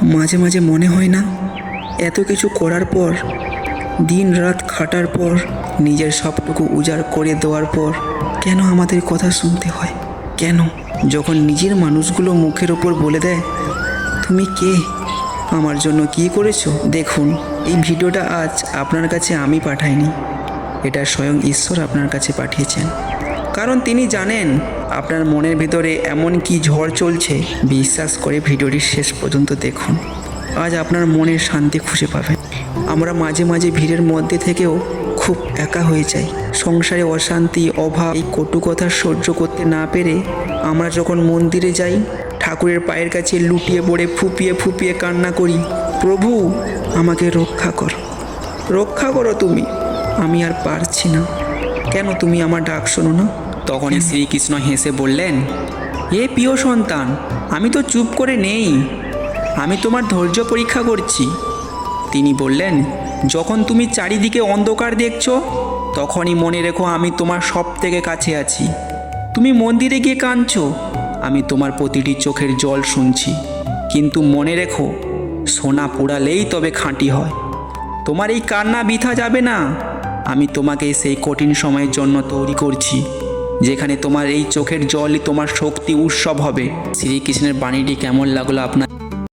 মাঝে মাঝে মনে হয় না, এত কিছু করার পর, দিন রাত খাটার পর, নিজের সবটুকু উজাড় করে দেওয়ার পর কেন আমাদের কথা শুনতে হয়? কেন? যখন নিজের মানুষগুলো মুখের ওপর বলে দেয়, তুমি কে, আমার জন্য কী করেছো? দেখুন, এই ভিডিওটা আজ আপনার কাছে আমি পাঠাইনি, এটা স্বয়ং ঈশ্বর আপনার কাছে পাঠিয়েছেন। কারণ তিনি জানেন আপনার মনের ভিতরে এমন কি ঝড় চলছে। বিশ্বাস করে ভিডিওটি শেষ পর্যন্ত দেখুন, আজ আপনার মনের শান্তি খুঁজে পাবেন। আমরা মাঝে মাঝে ভিড়ের মধ্যে থেকেও খুব একা হয়ে যাই। সংসারে অশান্তি, অভাব, এই কটু কথা সহ্য করতে না পেরে আমরা যখন মন্দিরে যাই, ঠাকুরের পায়ের কাছে লুটিয়ে পড়ে ফুপিয়ে ফুপিয়ে কান্না করি, প্রভু আমাকে রক্ষা করো, রক্ষা করো তুমি, আমি আর পারছি না। কেন তুমি আমার ডাক শোনো না? তখনই শ্রীকৃষ্ণ হেসে বললেন, এ প্রিয় সন্তান, আমি তো চুপ করে নেই, আমি তোমার ধৈর্য পরীক্ষা করছি। তিনি বললেন, যখন তুমি চারিদিকে অন্ধকার দেখছো, তখনই মনে রেখো আমি তোমার সব থেকে কাছে আছি। তুমি মন্দিরে গিয়ে কাঁদছো, আমি তোমার প্রতিটি চোখের জল শুনছি। কিন্তু মনে রেখো, সোনা পোড়ালেই তবে খাঁটি হয়। তোমার এই কান্না বৃথা যাবে না। আমি তোমাকে সেই কঠিন সময়ের জন্য তৈরি করছি, যেখানে তোমার এই চোখের জলই তোমার শক্তি উৎসব হবে। শ্রীকৃষ্ণের বাণীটি কেমন লাগলো আপনার?